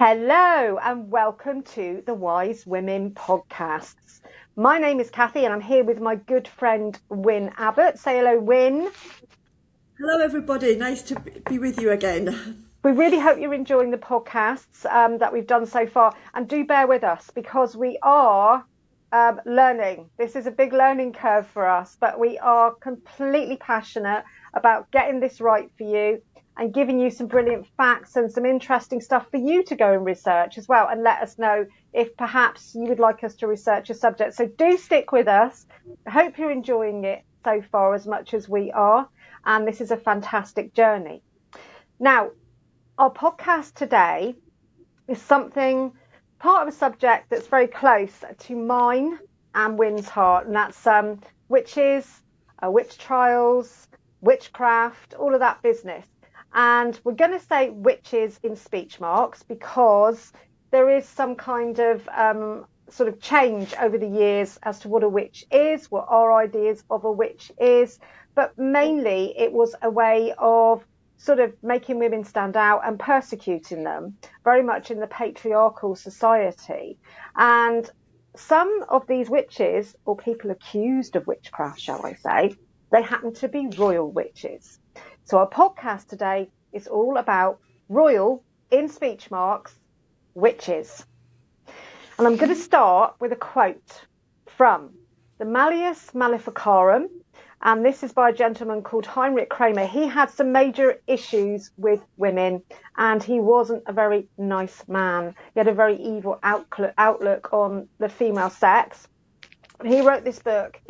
Hello and welcome to the Wise Women podcasts. My name is Kathy and I'm here with my good friend Wyn Abbott. Say hello, Wyn. Hello, everybody. Nice to be with you again. We really hope you're enjoying the podcasts that we've done so far, and do bear with us because we are learning. This is a big learning curve for us, but we are completely passionate about getting this right for you and giving you some brilliant facts and some interesting stuff for you to go and research as well, and let us know if perhaps you would like us to research a subject. So do stick with us. I hope you're enjoying it so far as much as we are, and this is a fantastic journey. Now, our podcast today is part of a subject that's very close to mine and Wyn's heart, and that's witches, witch trials, witchcraft, all of that business. And we're going to say witches in speech marks because there is some kind of sort of change over the years as to what a witch is, what our ideas of a witch is. But mainly it was a way of sort of making women stand out and persecuting them, very much in the patriarchal society. And some of these witches, or people accused of witchcraft, shall I say, they happen to be royal witches. So our podcast today is all about royal, in speech marks, witches. And I'm going to start with a quote from the Malleus Maleficarum, and this is by a gentleman called Heinrich Kramer. He had some major issues with women, and he wasn't a very nice man. He had a very evil outlook on the female sex. He wrote this book.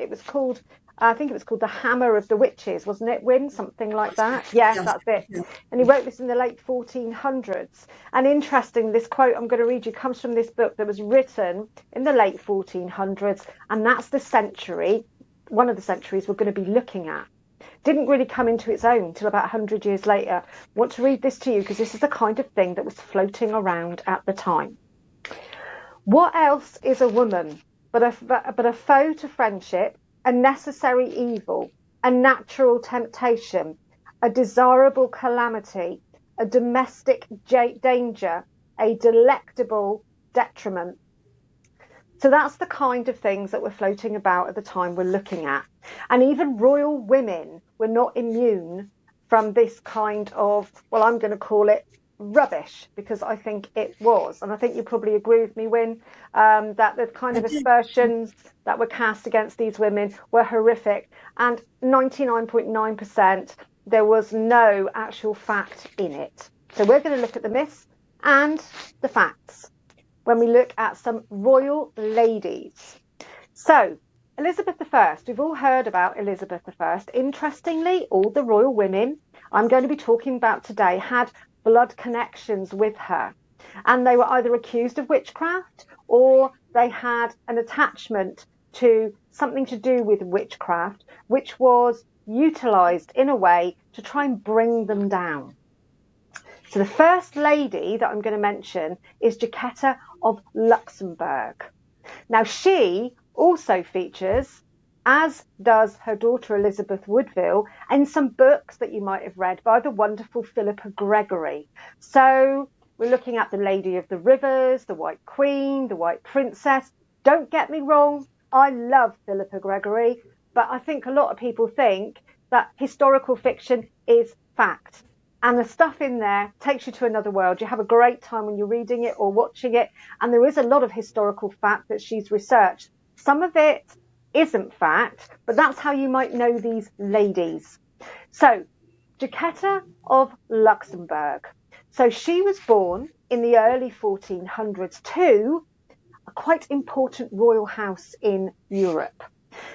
I think it was called The Hammer of the Witches, wasn't it, Wyn? Something like that. Yes, that's it. Yeah. And he wrote this in the late 1400s. And interesting, this quote I'm going to read you comes from this book that was written in the late 1400s. And that's the century, one of the centuries we're going to be looking at. Didn't really come into its own until about 100 years later. I want to read this to you because this is the kind of thing that was floating around at the time. What else is a woman but a foe to friendship, a necessary evil, a natural temptation, a desirable calamity, a domestic danger, a delectable detriment? So that's the kind of things that were floating about at the time we're looking at. And even royal women were not immune from this kind of, well, I'm going to call it rubbish, because I think it was. And I think you probably agree with me, Wyn, that the kind of aspersions that were cast against these women were horrific. And 99.9%, there was no actual fact in it. So we're going to look at the myths and the facts when we look at some royal ladies. So Elizabeth I, we've all heard about Elizabeth I. Interestingly, all the royal women I'm going to be talking about today had blood connections with her, and they were either accused of witchcraft or they had an attachment to something to do with witchcraft, which was utilized in a way to try and bring them down. So the first lady that I'm going to mention is Jacquetta of Luxembourg. Now, she also features, as does her daughter Elizabeth Woodville, in some books that you might have read by the wonderful Philippa Gregory. So we're looking at the Lady of the Rivers, the White Queen, the White Princess. Don't get me wrong, I love Philippa Gregory, but I think a lot of people think that historical fiction is fact. And the stuff in there takes you to another world. You have a great time when you're reading it or watching it. And there is a lot of historical fact that she's researched. Some of it isn't fact, but that's how you might know these ladies. So, Jacquetta of Luxembourg. So she was born in the early 1400s to a quite important royal house in Europe.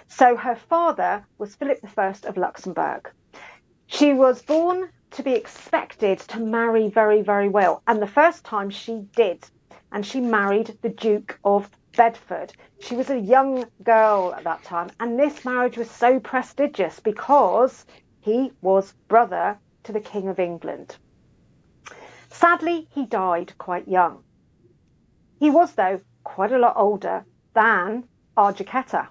So her father was Philip I of Luxembourg. She was born to be expected to marry very, very well. And the first time she did, and she married the Duke of Bedford. She was a young girl at that time, and this marriage was so prestigious because he was brother to the King of England. Sadly, he died quite young. He was, though, quite a lot older than our Jacquetta.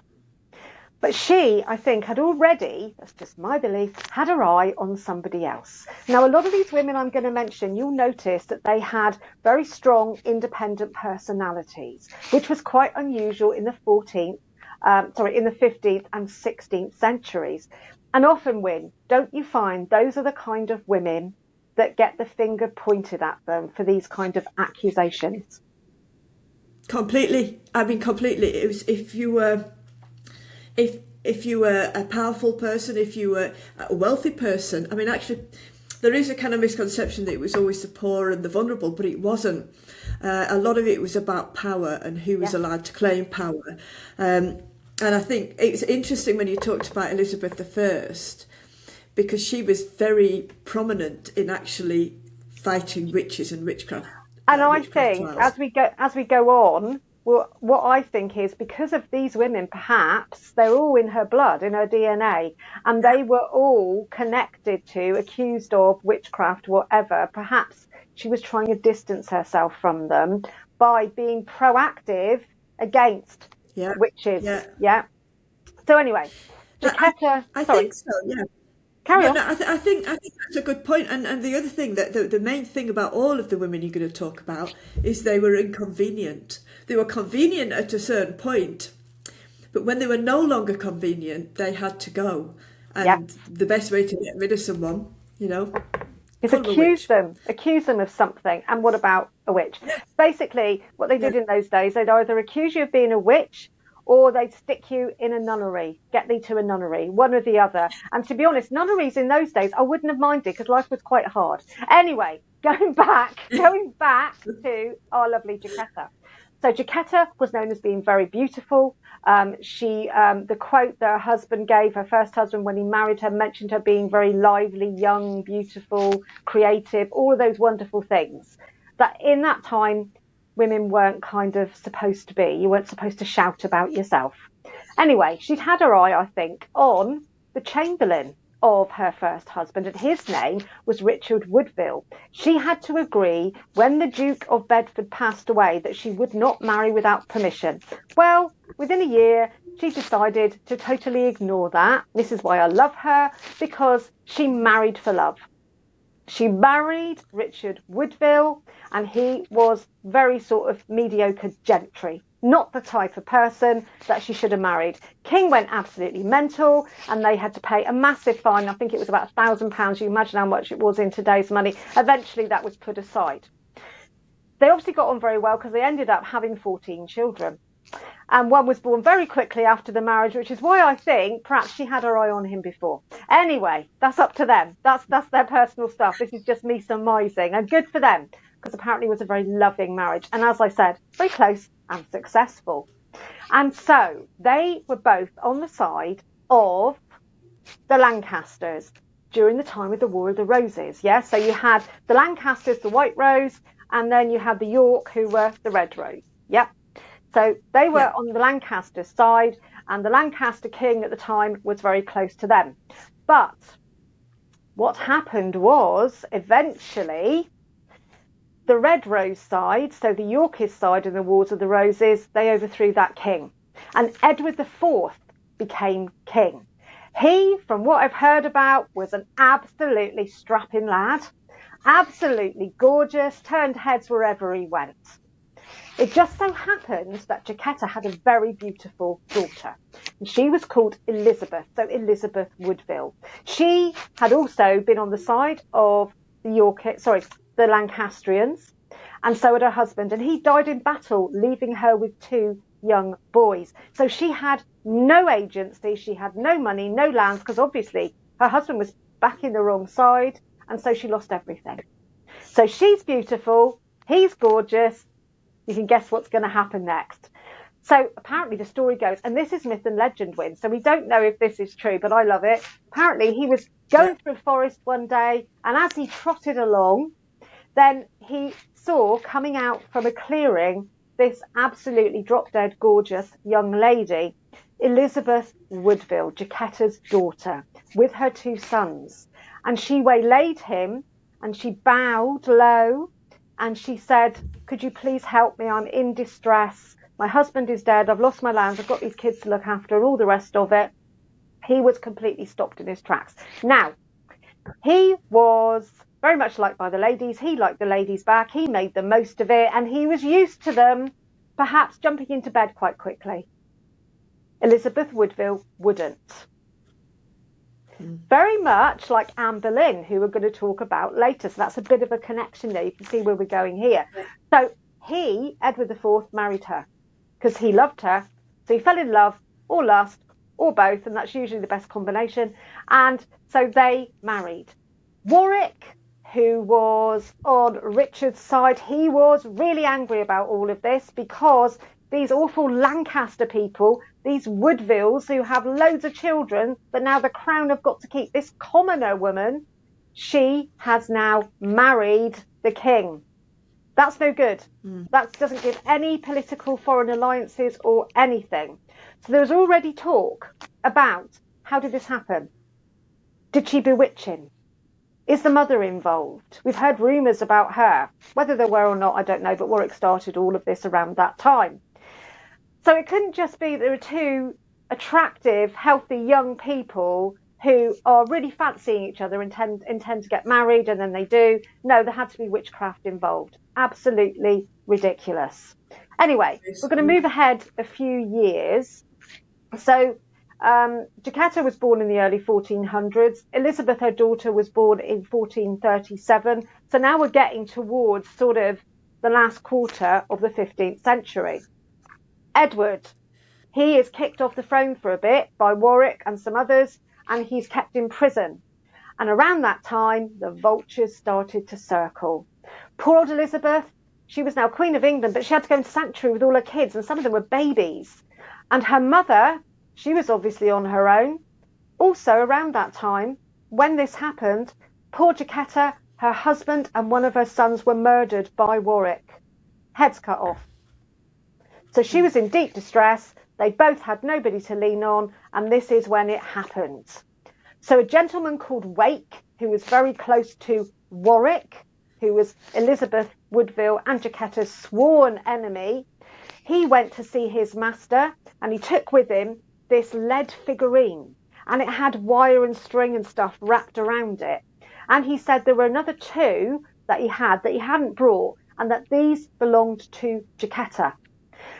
But she, I think, had already, that's just my belief, had her eye on somebody else. Now, a lot of these women I'm going to mention, you'll notice that they had very strong, independent personalities, which was quite unusual in the 15th and 16th centuries. And often, Win, don't you find those are the kind of women that get the finger pointed at them for these kind of accusations? Completely. I mean, completely. It was if you were a powerful person, if you were a wealthy person. I mean, actually, there is a kind of misconception that it was always the poor and the vulnerable, but it wasn't. A lot of it was about power and who was allowed to claim power. And I think it's interesting when you talked about Elizabeth I, because she was very prominent in actually fighting witches and witchcraft. And I Witchcraft think trials. as we go on, well, what I think is because of these women, perhaps they're all in her blood, in her DNA, and they were all connected to, accused of witchcraft, whatever. Perhaps she was trying to distance herself from them by being proactive against Yeah, witches. yeah. Yeah. So anyway, I, Jaquetta, I sorry, think so. Yeah. carry Yeah, on. no, I think that's a good point. And the other thing that the main thing about all of the women you're going to talk about is they were inconvenient. They were convenient at a certain point, but when they were no longer convenient, they had to go. Yeah. And the best way to get rid of someone, Is call them a witch. accuse them of something. And what about a witch? Yeah, Basically, what they yeah, did in those days, they'd either accuse you of being a witch or they'd stick you in a nunnery, get thee to a nunnery, one or the other. And to be honest, nunneries in those days, I wouldn't have minded because life was quite hard. Anyway, going back to our lovely Jaquetta. So Jaquetta was known as being very beautiful. The quote that her husband gave, her first husband, when he married her, mentioned her being very lively, young, beautiful, creative, all of those wonderful things that in that time women weren't kind of supposed to be. You weren't supposed to shout about yourself. Anyway, she'd had her eye, I think, on the Chamberlain of her first husband, and his name was Richard Woodville. She had to agree when the Duke of Bedford passed away that she would not marry without permission. Well, within a year, she decided to totally ignore that. This is why I love her, because she married for love. She married Richard Woodville, and he was very sort of mediocre gentry, not the type of person that she should have married. King went absolutely mental, and they had to pay a massive fine. I think it was about £1,000. You imagine how much it was in today's money. Eventually, that was put aside. They obviously got on very well because they ended up having 14 children. And one was born very quickly after the marriage, which is why I think perhaps she had her eye on him before. Anyway, that's up to them. That's their personal stuff. This is just me surmising, and good for them, because apparently it was a very loving marriage. And as I said, very close and successful. And so they were both on the side of the Lancasters during the time of the War of the Roses. Yeah, so you had the Lancasters, the White Rose, and then you had the York, who were the Red Rose. Yep. So they were yeah. on the Lancaster side, and the Lancaster king at the time was very close to them. But what happened was eventually the Red Rose side, so the Yorkist side in the Wars of the Roses, they overthrew that king. And Edward IV became king. He, from what I've heard about, was an absolutely strapping lad, absolutely gorgeous, turned heads wherever he went. It just so happens that Jaquetta had a very beautiful daughter, and she was called Elizabeth, so Elizabeth Woodville. She had also been on the side of the Lancastrians, and so had her husband, and he died in battle, leaving her with two young boys. So she had no agency, she had no money, no lands, because obviously her husband was backing the wrong side, and so she lost everything. So she's beautiful, he's gorgeous. You can guess what's going to happen next. So apparently the story goes, and this is myth and legend, Win, so we don't know if this is true, but I love it. Apparently he was going through a forest one day, and as he trotted along, then he saw coming out from a clearing this absolutely drop-dead gorgeous young lady, Elizabeth Woodville, Jaquetta's daughter, with her two sons. And she waylaid him, and she bowed low, and she said, "Could you please help me? I'm in distress. My husband is dead. I've lost my lands. I've got these kids to look after and all the rest of it. He was completely stopped in his tracks. Now, he was very much liked by the ladies. He liked the ladies back. He made the most of it, and he was used to them perhaps jumping into bed quite quickly. Elizabeth Woodville wouldn't. Very much like Anne Boleyn, who we're going to talk about later. So that's a bit of a connection there. You can see where we're going here. So Edward IV, married her because he loved her. So he fell in love or lust or both, and that's usually the best combination. And so they married. Warwick, who was on Richard's side, he was really angry about all of this because these awful Lancaster people, these Woodvilles who have loads of children, but now the crown have got to keep this commoner woman. She has now married the king. That's no good. That doesn't give any political foreign alliances or anything. So there was already talk about, how did this happen? Did she bewitch him? Is the mother involved? We've heard rumours about her. Whether there were or not, I don't know, but Warwick started all of this around that time. So it couldn't just be there are two attractive, healthy young people who are really fancying each other and intend to get married, and then they do. No, there had to be witchcraft involved. Absolutely ridiculous. Anyway, we're going to move ahead a few years. So Jacquetta was born in the early 1400s. Elizabeth, her daughter, was born in 1437. So now we're getting towards sort of the last quarter of the 15th century. Edward, he is kicked off the throne for a bit by Warwick and some others, and he's kept in prison. And around that time, the vultures started to circle. Poor old Elizabeth, she was now Queen of England, but she had to go into sanctuary with all her kids, and some of them were babies. And her mother, she was obviously on her own. Also, around that time, when this happened, poor Jacquetta, her husband and one of her sons were murdered by Warwick. Heads cut off. So she was in deep distress. They both had nobody to lean on, and this is when it happened. So a gentleman called Wake, who was very close to Warwick, who was Elizabeth Woodville and Jacquetta's sworn enemy, he went to see his master, and he took with him this lead figurine, and it had wire and string and stuff wrapped around it. And he said there were another two that he hadn't brought, and that these belonged to Jacquetta.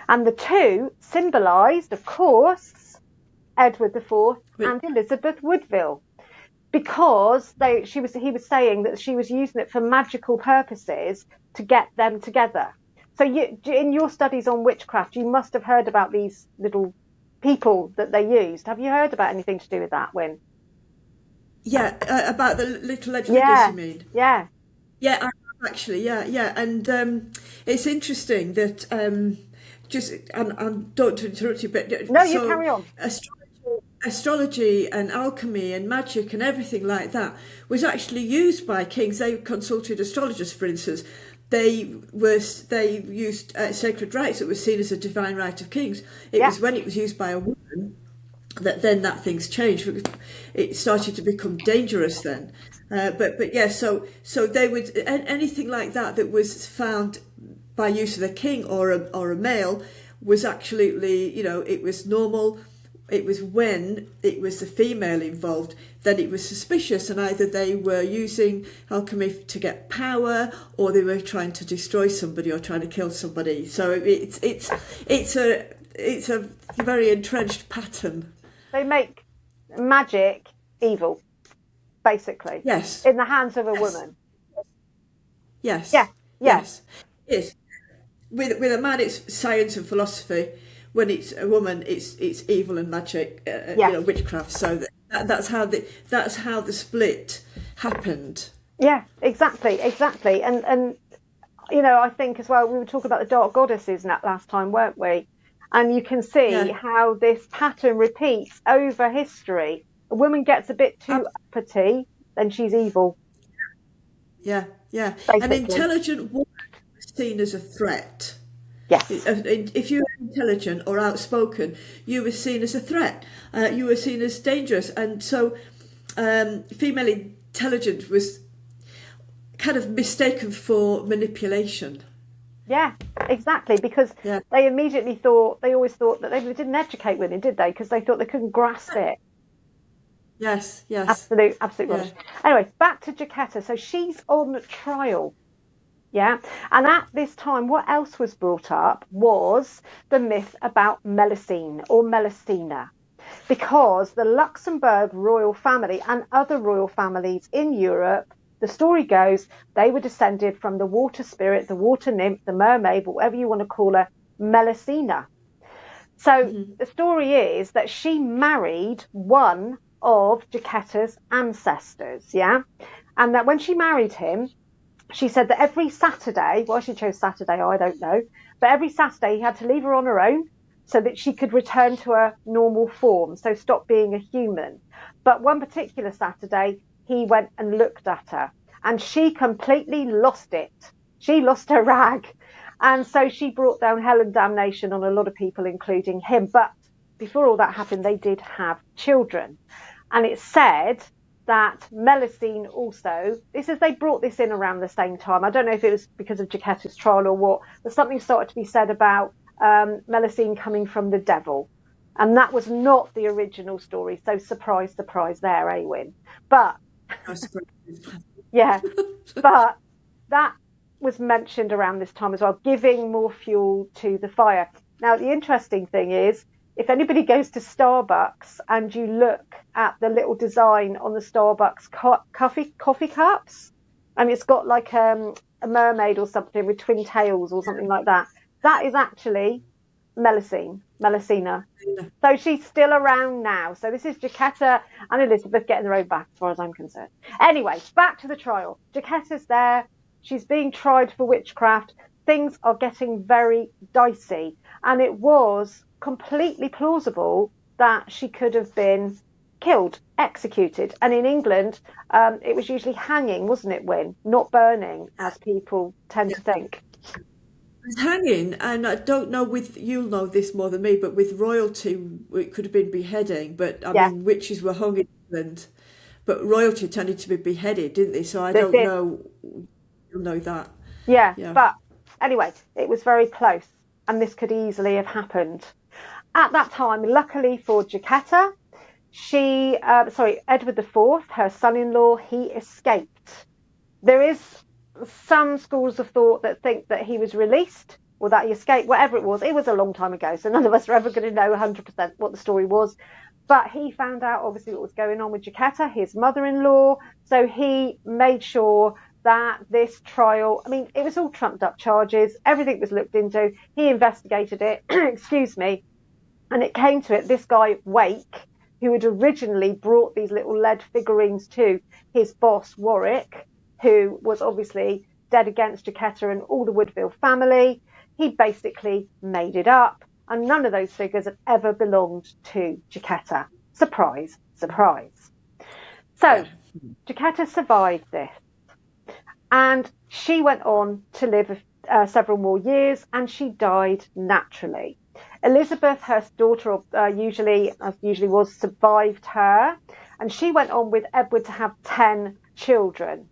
And the two symbolised, of course, Edward IV and Elizabeth Woodville, because he was saying that she was using it for magical purposes to get them together. So in your studies on witchcraft, you must have heard about these little people that they used. Have you heard about anything to do with that, Wynne? Yeah, about the little lead figures, you mean? Yeah. Yeah, I have actually, yeah. And it's interesting that... and don't interrupt you, but no, you carry on. Astrology and alchemy and magic and everything like that was actually used by kings. They consulted astrologers, for instance. They used sacred rites that was seen as a divine right of kings. It was when it was used by a woman that things changed. It started to become dangerous then. But yeah, so they would anything like that was found by use of a king or a male was absolutely, it was normal. It was when it was the female involved that it was suspicious, and either they were using alchemy to get power, or they were trying to destroy somebody or trying to kill somebody. So it's a very entrenched pattern. They make magic evil, basically. Yes. In the hands of a woman. Yes. Yeah. Yes. Yes. With a man, it's science and philosophy. When it's a woman, it's evil and magic, witchcraft. So that's how the split happened. Yeah, exactly. And I think as well, we were talking about the dark goddesses last time, weren't we? And you can see how this pattern repeats over history. A woman gets a bit too uppity, then she's evil. Yeah. Basically. An intelligent woman is seen as a threat. Yes. If you were intelligent or outspoken, you were seen as a threat. You were seen as dangerous. And so female intelligence was kind of mistaken for manipulation. Yeah, exactly. Because Yeah. they always thought that they didn't educate women, did they? Because they thought they couldn't grasp it. Yes. Yes. Absolute Yeah. rubbish. Anyway, back to Jacquetta. So she's on trial. Yeah. And at this time, what else was brought up was the myth about Melusine or Melusina. Because the Luxembourg royal family and other royal families in Europe, the story goes, they were descended from the water spirit, the water nymph, the mermaid, whatever you want to call her, Melusina. So Hmm. the story is that she married one of Jacquetta's ancestors, yeah? And that when she married him, she said that every Saturday, well, she chose Saturday, I don't know, but every Saturday he had to leave her on her own so that she could return to her normal form, so stop being a human. But one particular Saturday, he went and looked at her and she completely lost it. She lost her rag. And so she brought down hell and damnation on a lot of people, including him. But before all that happened, they did have children. And it said that Melusine also, this is, they brought this in around the same time. I don't know if it was because of Jacquetta's trial or what, but something started to be said about Melusine coming from the devil. And that was not the original story. So surprise, surprise there, Awen. But I suppose. yeah, but that was mentioned around this time as well, giving more fuel to the fire. Now, the interesting thing is, if anybody goes to Starbucks and you look at the little design on the Starbucks coffee cups, and it's got like a mermaid or something with twin tails or something like that, that is actually Melusina. So she's still around now. So this is Jacquetta and Elizabeth getting their own back, as far as I'm concerned. Anyway, back to the trial. Jacquetta's there. She's being tried for witchcraft. Things are getting very dicey. And it was completely plausible that she could have been killed, executed. And in England, it was usually hanging, wasn't it, Win? Not burning, as people tend to think. It's hanging, and I don't know, with you'll know this more than me, but with royalty it could have been beheading. But I Yeah, mean, witches were hung in England, but royalty tended to be beheaded, didn't they? So I they don't did. know. You'll know that. Yeah, Yeah. but anyway, it was very close, and this could easily have happened. At that time, luckily for Jacquetta, Edward the Fourth, her son-in-law, he escaped. There is some schools of thought that think that he was released or that he escaped, whatever it was. It was a long time ago, so none of us are ever going to know 100% what the story was. But he found out, obviously, what was going on with Jacquetta, his mother-in-law. So he made sure that this trial, I mean, it was all trumped up charges. Everything was looked into. He investigated it, excuse me, and it came to it. This guy, Wake, who had originally brought these little lead figurines to his boss, Warwick, who was obviously dead against Jacquetta and all the Woodville family, he basically made it up. And none of those figures had ever belonged to Jacquetta. Surprise, surprise. So Yeah. Jacquetta survived this. And she went on to live several more years, and she died naturally. Elizabeth, her daughter, usually was, survived her, and she went on with Edward to have 10 children.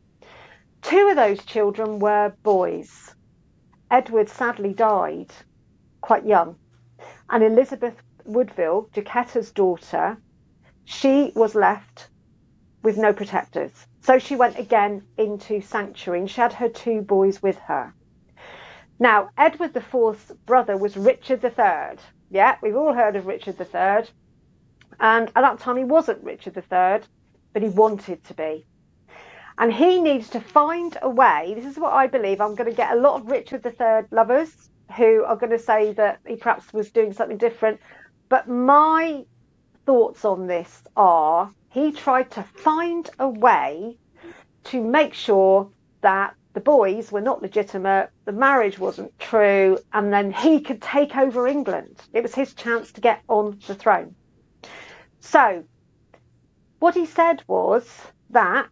Two of those children were boys. Edward sadly died quite young, and Elizabeth Woodville, Jacquetta's daughter, she was left with no protectors. So she went again into sanctuary, and she had her two boys with her. Now, Edward the Fourth's brother was Richard III. Yeah, we've all heard of Richard III. And at that time, he wasn't Richard III, but he wanted to be. And he needs to find a way. This is what I believe. I'm going to get a lot of Richard III lovers who are going to say that he perhaps was doing something different. But my thoughts on this are, he tried to find a way to make sure that the boys were not legitimate, the marriage wasn't true, and then he could take over England. It was his chance to get on the throne. So what he said was that,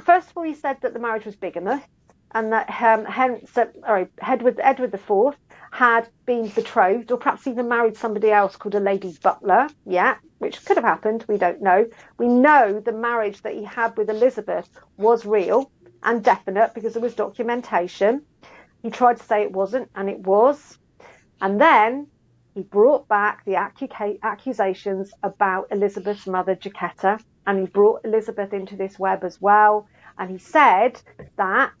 first of all, he said that the marriage was bigamous, and that Edward IV had been betrothed, or perhaps even married somebody else called a Lady Butler. Yeah, which could have happened. We don't know. We know the marriage that he had with Elizabeth was real and definite because there was documentation. He tried to say it wasn't, and it was. And then he brought back the accusations about Elizabeth's mother, Jaquetta, and he brought Elizabeth into this web as well. And he said that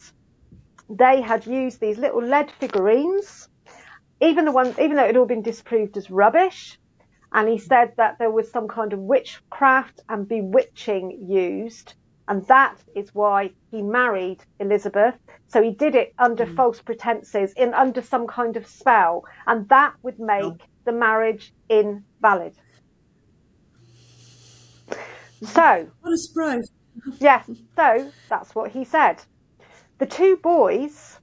they had used these little lead figurines, even though it had all been disproved as rubbish. And he said that there was some kind of witchcraft and bewitching used. And that is why he married Elizabeth. So he did it under false pretenses, under some kind of spell. And that would make the marriage invalid. So, what a surprise. Yes, so that's what he said. The two boys,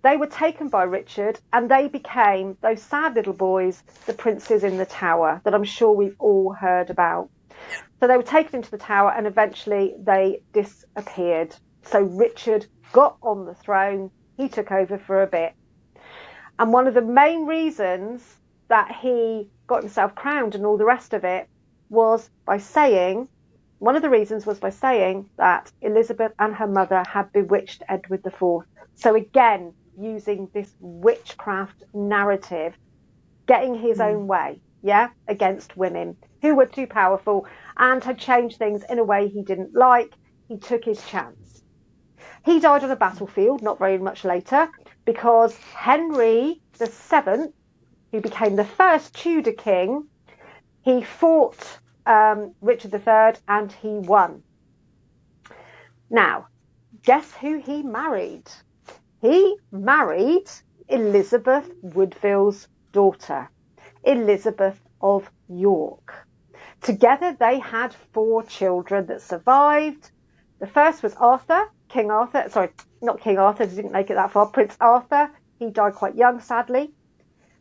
they were taken by Richard, and they became, those sad little boys, the princes in the tower that I'm sure we've all heard about. So they were taken into the tower, and eventually they disappeared. So Richard got on the throne. He took over for a bit. And one of the main reasons that he got himself crowned and all the rest of it was by saying, one of the reasons was by saying that Elizabeth and her mother had bewitched Edward IV. So again, using this witchcraft narrative, getting his own way, against women who were too powerful and had changed things in a way he didn't like. He took his chance. He died on a battlefield not very much later because Henry VII, who became the first Tudor king, he fought Richard III and he won. Now, guess who he married? He married Elizabeth Woodville's daughter, Elizabeth of York. Together they had 4 children that survived. The first was Arthur, King Arthur. Sorry, not King Arthur, he didn't make it that far. Prince Arthur. He died quite young, sadly.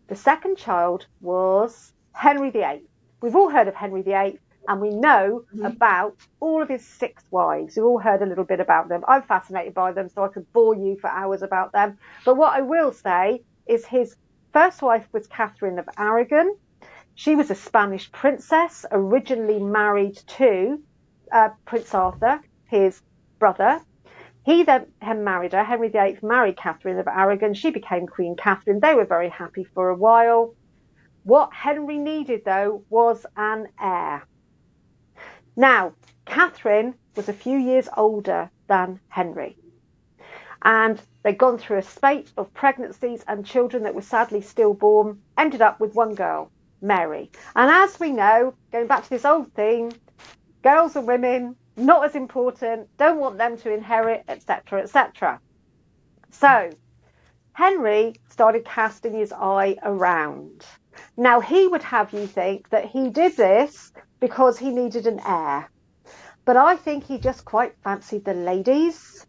The second child was Henry VIII. We've all heard of Henry VIII, and we know about all of his 6 wives. We've all heard a little bit about them. I'm fascinated by them, so I could bore you for hours about them. But what I will say is his first wife was Catherine of Aragon. She was a Spanish princess, originally married to Prince Arthur, his brother. He then married her. Henry VIII married Catherine of Aragon. She became Queen Catherine. They were very happy for a while. What Henry needed, though, was an heir. Now, Catherine was a few years older than Henry. And they'd gone through a spate of pregnancies and children that were sadly stillborn, ended up with one girl, Mary. And as we know, going back to this old theme, girls and women, not as important, don't want them to inherit, etc., etc. So Henry started casting his eye around. Now, he would have you think that he did this because he needed an heir. But I think he just quite fancied the ladies.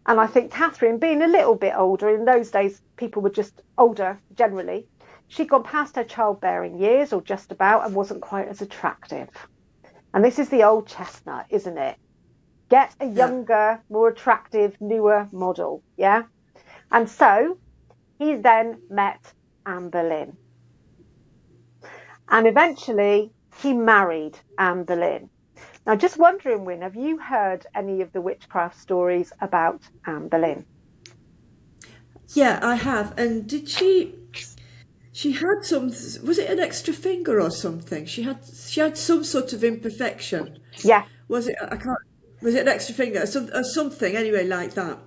And I think Catherine, being a little bit older, in those days people were just older generally, she'd gone past her childbearing years or just about and wasn't quite as attractive. And this is the old chestnut, isn't it? Get a younger, more attractive, newer model, And so he then met Anne Boleyn. And eventually he married Anne Boleyn. Now, just wondering, Wynne, have you heard any of the witchcraft stories about Anne Boleyn? Yeah, I have. And did she had some, was it an extra finger or something? She had some sort of imperfection. Yeah. Was it, was it an extra finger or something anyway like that?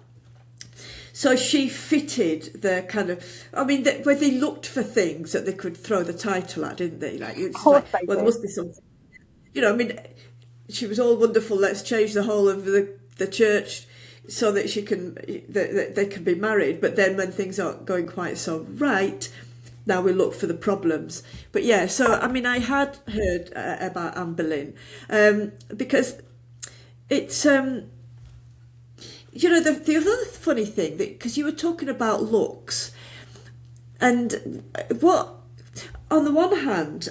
So she fitted the kind of, I mean, where they looked for things that they could throw the title at, didn't they? Like, it's like, well, there must be something. You know, I mean, she was all wonderful. Let's change the whole of the church so that they can be married. But then when things aren't going quite so right, now we look for the problems. But yeah, so I mean, I had heard about Anne Boleyn because it's you know, the other funny thing, because you were talking about looks, and what on the one hand,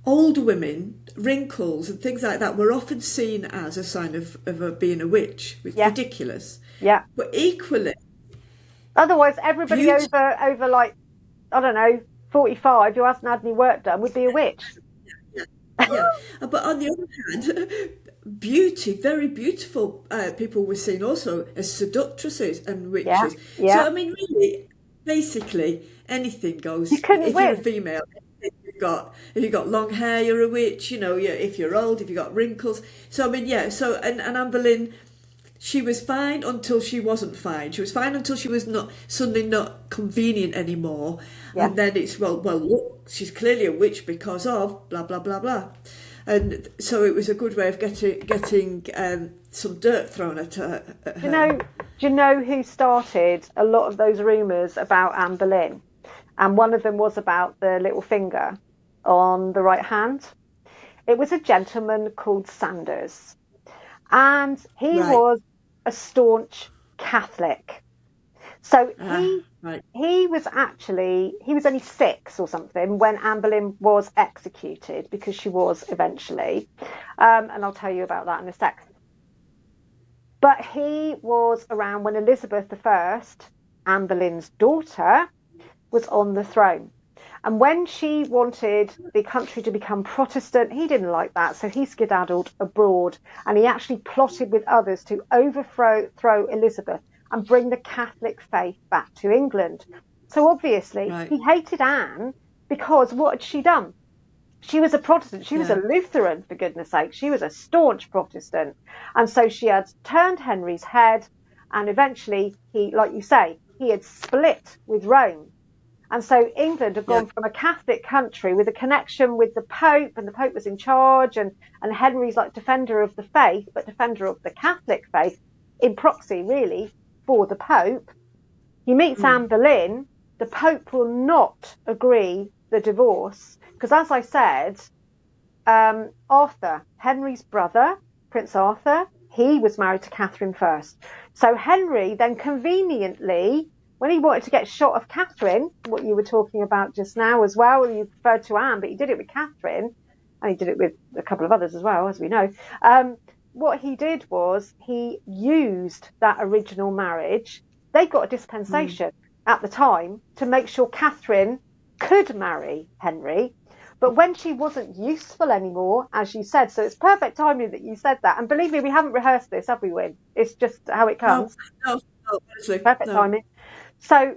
old women, wrinkles and things like that were often seen as a sign of being a witch. It's ridiculous. Yeah. But equally, otherwise everybody over like, I don't know, 45 who hasn't had any work done would be a witch. Yeah. But on the other hand, beauty, very beautiful people were seen also as seductresses and Yeah, witches. So, yeah. I mean, really, basically, anything You goes. couldn't If you're a win. female, if you've got long hair, you're a witch. If you're old, if you've got wrinkles. So, I mean, yeah. So, and Anne Boleyn, she was fine until she wasn't fine. She was fine until she was not suddenly not convenient anymore, Yeah. and then it's well, look, she's clearly a witch because of blah blah blah blah, and so it was a good way of getting some dirt thrown at her. Do you know? Do you know who started a lot of those rumours about Anne Boleyn? And one of them was about the little finger on the right hand. It was a gentleman called Sanders, and he Right. was a staunch Catholic. So Right. he was only 6 or something when Anne Boleyn was executed, because she was eventually, and I'll tell you about that in a sec. But he was around when Elizabeth I, Anne Boleyn's daughter, was on the throne. And when she wanted the country to become Protestant, he didn't like that. So he skedaddled abroad, and he actually plotted with others to overthrow Elizabeth and bring the Catholic faith back to England. So obviously Right. he hated Anne, because what had she done? She was a Protestant. She was a Yeah. Lutheran, for goodness sake. She was a staunch Protestant. And so she had turned Henry's head, and eventually he, like you say, he had split with Rome. And so England had Yeah. gone from a Catholic country with a connection with the Pope, and the Pope was in charge, and Henry's like defender of the faith, but defender of the Catholic faith in proxy, really, for the Pope. He meets Anne Boleyn. The Pope will not agree the divorce, because, as I said, Arthur, Henry's brother, Prince Arthur, he was married to Catherine first. So Henry then conveniently, when he wanted to get shot of Catherine, what you were talking about just now as well, you referred to Anne, but he did it with Catherine, and he did it with a couple of others as well, as we know. What he did was he used that original marriage. They got a dispensation at the time to make sure Catherine could marry Henry. But when she wasn't useful anymore, as you said, so it's perfect timing that you said that. And believe me, we haven't rehearsed this, have we, Win? It's just how it No. comes. No. No. Honestly, Perfect no. timing. So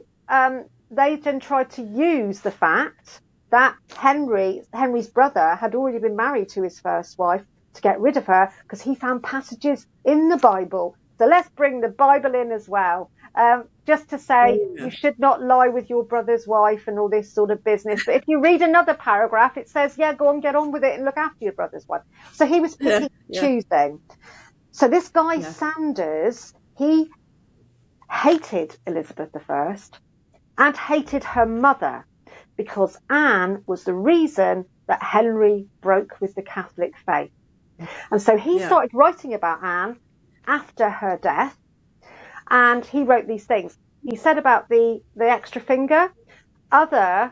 they then tried to use the fact that Henry's brother had already been married to his first wife to get rid of her, because he found passages in the Bible. So let's bring the Bible in as well. Just to say, you should not lie with your brother's wife and all this sort of business. But if you read another paragraph, it says, yeah, go on, get on with it and look after your brother's wife. So he was picking and choosing. So this guy, Sanders, he hated Elizabeth I and hated her mother, because Anne was the reason that Henry broke with the Catholic faith. And so he started writing about Anne after her death, and he wrote these things. He said about the extra finger. Other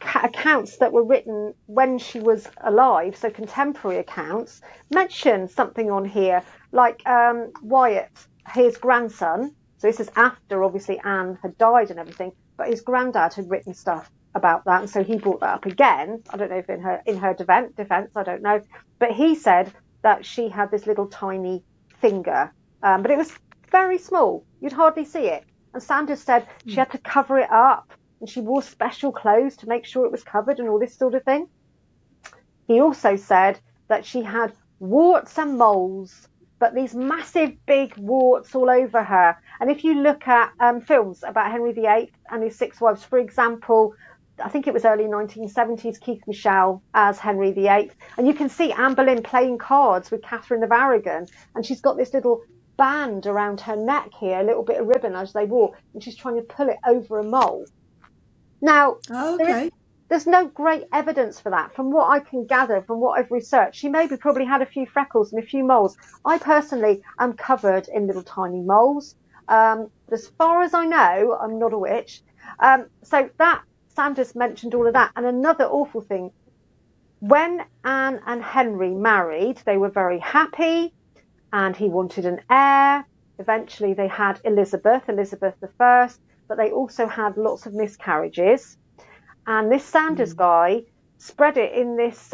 accounts that were written when she was alive, so contemporary accounts, mention something on here, like Wyatt, his grandson. So this is after, obviously, Anne had died and everything, but his granddad had written stuff about that, and so he brought that up again. I don't know if in her defense, I don't know, but he said that she had this little tiny finger, but it was very small. You'd hardly see it. And Sanders said she had to cover it up, and she wore special clothes to make sure it was covered and all this sort of thing. He also said that she had warts and moles, but these massive big warts all over her. And if you look at films about Henry VIII and his 6 wives, for example, I think it was early 1970s, Keith Michelle as Henry VIII, and you can see Anne Boleyn playing cards with Catherine of Aragon, and she's got this little band around her neck here, a little bit of ribbon as they walk, and she's trying to pull it over a mole. Now, there's no great evidence for that. From what I can gather, from what I've researched, she maybe probably had a few freckles and a few moles. I personally am covered in little tiny moles. As far as I know, I'm not a witch. So that Sanders mentioned all of that. And another awful thing, when Anne and Henry married, they were very happy, and he wanted an heir. Eventually they had Elizabeth I, but they also had lots of miscarriages. And this Sanders guy spread it in this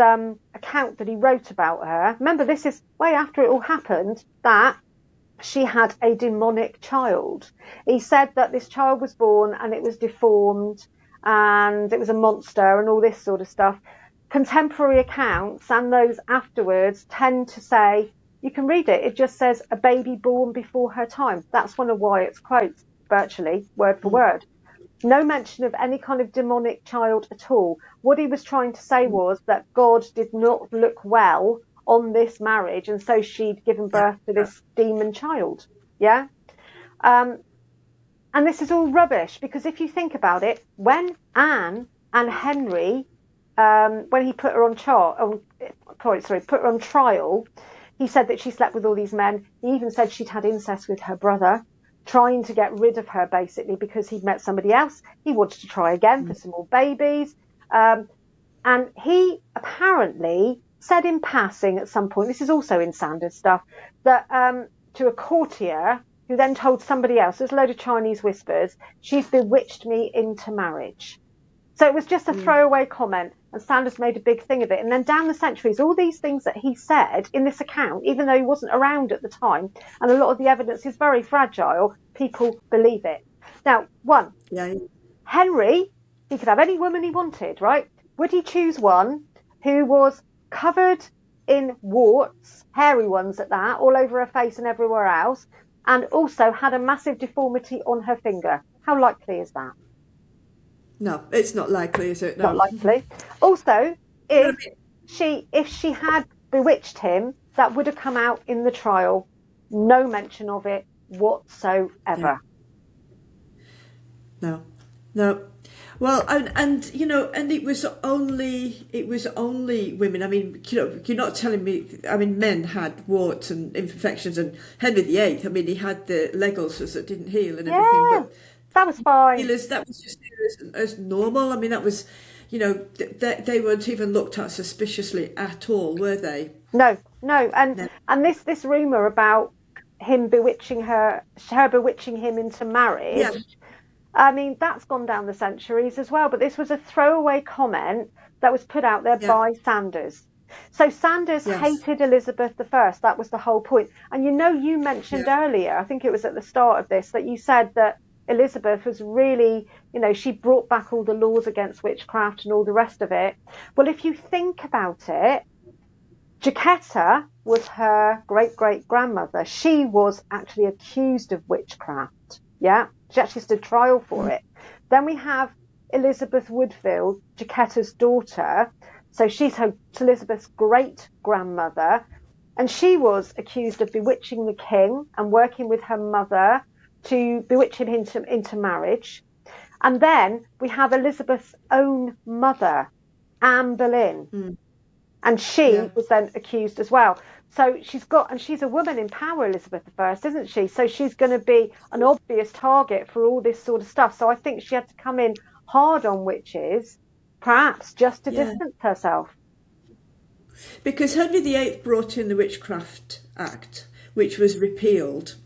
account that he wrote about her. Remember, this is way after it all happened, that she had a demonic child. He said that this child was born and it was deformed and it was a monster and all this sort of stuff. Contemporary accounts and those afterwards tend to say, you can read it, it just says a baby born before her time. That's one of Wyatt's quotes, virtually word for word. No mention of any kind of demonic child at all. What he was trying to say was that God did not look well on this marriage, and so she'd given birth to this demon child. Yeah. And this is all rubbish, because if you think about it, when Anne and Henry, when he put her on trial, he said that she slept with all these men. He even said she'd had incest with her brother, trying to get rid of her, basically, because he'd met somebody else. He wanted to try again for some more babies. And he apparently said in passing at some point, this is also in Sanders stuff, that to a courtier who then told somebody else, there's a load of Chinese whispers, she's bewitched me into marriage. So it was just a throwaway comment, and Sanders made a big thing of it. And then down the centuries, all these things that he said in this account, even though he wasn't around at the time, and a lot of the evidence is very fragile, people believe it. Now, Henry, he could have any woman he wanted, right? Would he choose one who was covered in warts, hairy ones at that, all over her face and everywhere else, and also had a massive deformity on her finger? How likely is that? No, it's not likely, is it? No. Not likely. Also, if she had bewitched him, that would have come out in the trial. No mention of it whatsoever. No. Well, and you know, and it was only women. I mean, you know, you're not telling me. I mean, men had warts and infections, and Henry VIII. I mean, he had the leg ulcers that didn't heal and everything. But that was fine. That was just as normal. I mean, that was, you know, they weren't even looked at suspiciously at all, were they? No. And this rumor about him bewitching her bewitching him into marriage. Yeah. I mean, that's gone down the centuries as well. But this was a throwaway comment that was put out there by Sanders. So Sanders hated Elizabeth I. That was the whole point. And you know, you mentioned earlier, I think it was at the start of this, that you said that Elizabeth was really, you know, she brought back all the laws against witchcraft and all the rest of it. Well, if you think about it, Jacquetta was her great-great-grandmother. She was actually accused of witchcraft. Yeah. She actually stood trial for it. Then we have Elizabeth Woodville, Jacquetta's daughter. So she's Elizabeth's great-grandmother. And she was accused of bewitching the king and working with her mother to bewitch him into marriage. And then we have Elizabeth's own mother, Anne Boleyn. And she was then accused as well. So she's a woman in power, Elizabeth I, isn't she? So she's going to be an obvious target for all this sort of stuff. So I think she had to come in hard on witches, perhaps just to distance herself. Because Henry VIII brought in the Witchcraft Act, which was repealed.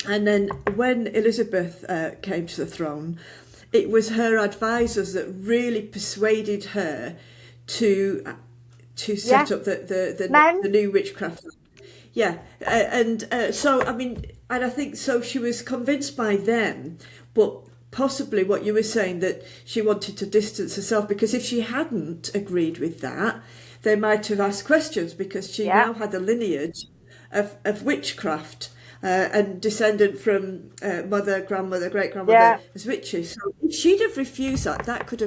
And then when Elizabeth came to the throne, it was her advisors that really persuaded her to set up the new Witchcraft Act. So I mean, and I think so she was convinced by them, but possibly what you were saying, that she wanted to distance herself, because if she hadn't agreed with that, they might have asked questions, because she now had a lineage of witchcraft and descendant from mother, grandmother, great-grandmother as witches. So if she'd have refused that could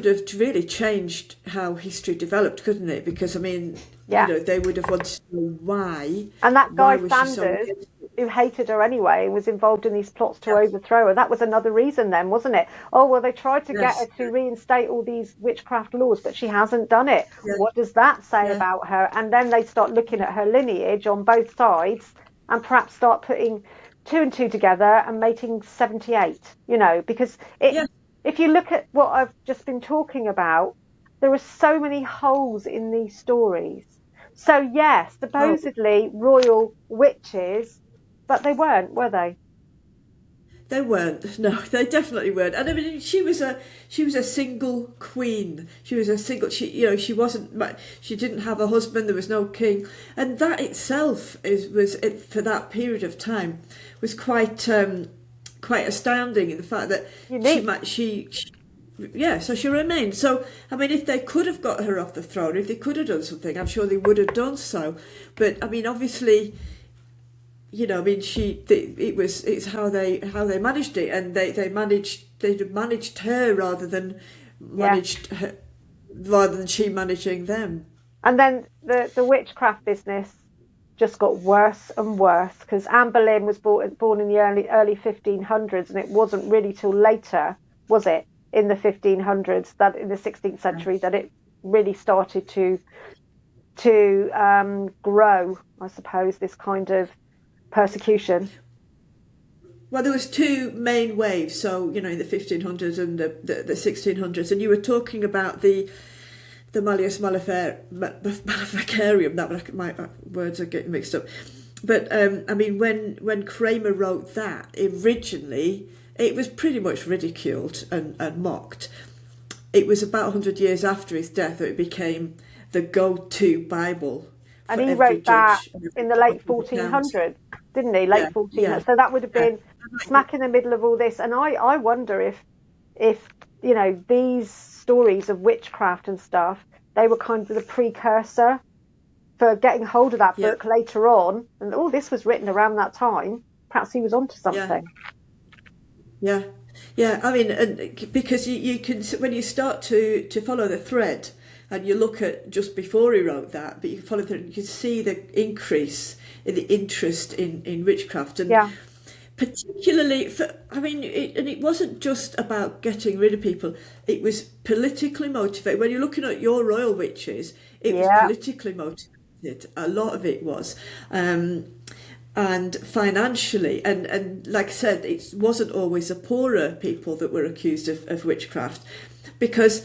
have really changed how history developed, couldn't it? Because, I mean, you know, they would have wanted to know why. And that guy Sanders, who hated her anyway, was involved in these plots to overthrow her. That was another reason then, wasn't it? Oh, well, they tried to get her to reinstate all these witchcraft laws, but she hasn't done it. What does that say about her? And then they start looking at her lineage on both sides and perhaps start putting 2 and 2 together and making 78, you know, because if you look at what I've just been talking about, there are so many holes in these stories. So, yes, supposedly royal witches, but they weren't, were they? They weren't. No, they definitely weren't. And I mean, she was a single queen. She was a single. She wasn't. She didn't have a husband. There was no king, and that itself was for that period of time was quite astounding in the fact that so she remained. So I mean, if they could have got her off the throne, if they could have done something, I'm sure they would have done so. But I mean, obviously, I mean, it's how they managed it, and they managed her rather than she managing them. And then the witchcraft business just got worse and worse, because Anne Boleyn was born in the early 1500s, and it wasn't really till later, was it, in the 1500s, that in the 16th century, that it really started to grow, I suppose, this kind of persecution. Well, there was two main waves, so in the 1500s and the 1600s, and you were talking about the Malleus Maleficarium. That my words are getting mixed up, but I mean, when Kramer wrote that originally, it was pretty much ridiculed and mocked. It was about 100 years after his death that it became the go-to Bible. And he wrote that in the late 1400s, didn't he? Late 1400s. Yeah. So that would have been smack in the middle of all this. And I wonder if these stories of witchcraft and stuff, they were kind of the precursor for getting hold of that book later on. And all this was written around that time. Perhaps he was onto something. Yeah. I mean, because you can, when you start to follow the thread, and you look at just before he wrote that, but you can follow through, you can see the increase in the interest in witchcraft, and particularly it wasn't just about getting rid of people; it was politically motivated. When you're looking at your royal witches, it was politically motivated. A lot of it was, and financially, and like I said, it wasn't always the poorer people that were accused of witchcraft, because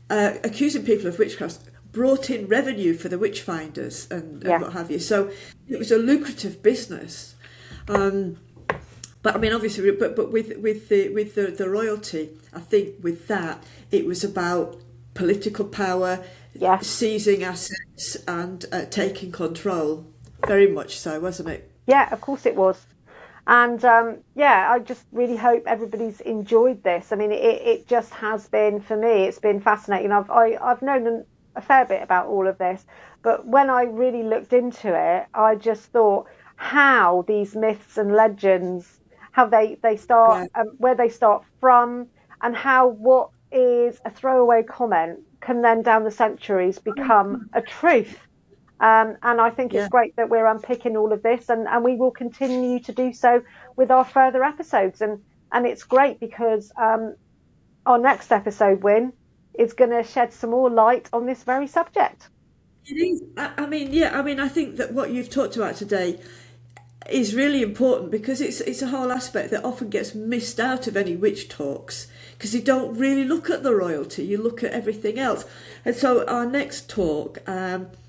accusing people of witchcraft brought in revenue for the witch finders and what have you. So it was a lucrative business. But I mean, obviously, but with the royalty, I think with that it was about political power, seizing assets and taking control. Very much so, wasn't it? Yeah, of course it was. And I just really hope everybody's enjoyed this. I mean, it just has been, for me, it's been fascinating. I've known a fair bit about all of this, but when I really looked into it, I just thought how these myths and legends, how they start, where they start from, and how what is a throwaway comment can then down the centuries become a truth. And I think it's great that we're unpicking all of this, and we will continue to do so with our further episodes. And it's great because our next episode, Win, is going to shed some more light on this very subject. It is. I mean, I think that what you've talked about today is really important, because it's a whole aspect that often gets missed out of any witch talks, because you don't really look at the royalty, you look at everything else. And so our next talk,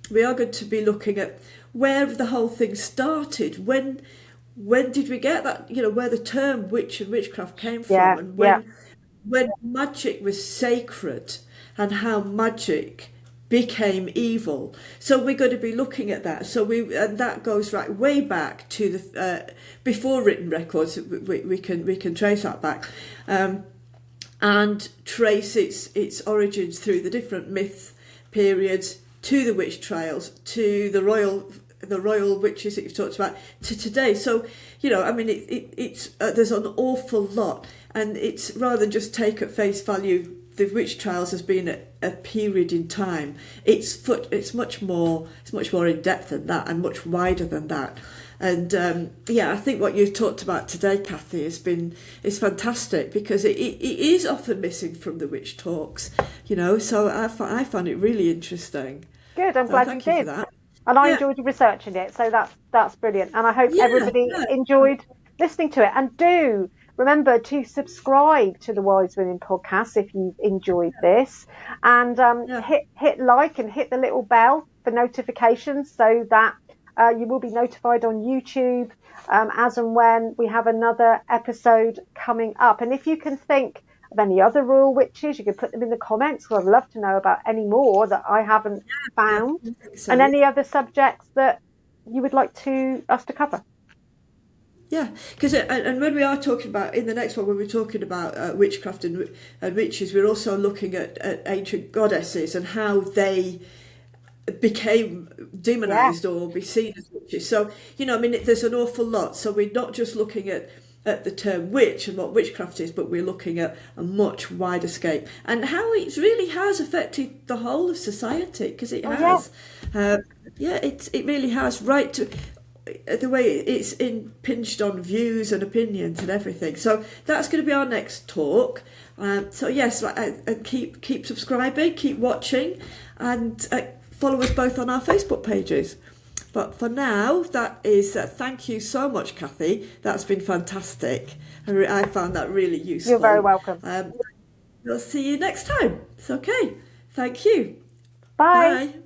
we are going to be looking at where the whole thing started. When did we get that? Where the term witch and witchcraft came from, and when magic was sacred, and how magic became evil. So we're going to be looking at that. And that goes right way back to the before written records. We can trace that back, and trace its origins through the different myth periods, to the witch trials, to the royal witches that you've talked about, to today. So I mean, it's there's an awful lot, and it's rather than just take at face value the witch trials as being a period in time. It's much more in depth than that, and much wider than that. And I think what you talked about today, Kathy, is fantastic, because it is often missing from the witch talks, So I found it really interesting. Good, I'm glad you did. For that. And I enjoyed researching it, so that's brilliant. And I hope everybody enjoyed listening to it. And do remember to subscribe to the Wise Women podcast if you've enjoyed this, and hit like and hit the little bell for notifications, so that You will be notified on YouTube as and when we have another episode coming up. And if you can think of any other royal witches, you can put them in the comments, because I'd love to know about any more that I haven't found, and any other subjects that you would like us to cover. Yeah, because and when we are talking about, in the next one, when we're talking about witchcraft and witches, we're also looking at ancient goddesses and how they became demonized or be seen as witches. So, you know, I mean, there's an awful lot. So we're not just looking at the term witch and what witchcraft is, but we're looking at a much wider scope and how it really has affected the whole of society, because it has. It really has, right to the way it's impinged on views and opinions and everything. So that's going to be our next talk. So yes, and keep subscribing, keep watching, and follow us both on our Facebook pages. But for now, that is thank you so much, Kathy. That's been fantastic. I found that really useful. You're very welcome. We'll see you next time. It's okay. Thank you. Bye. Bye.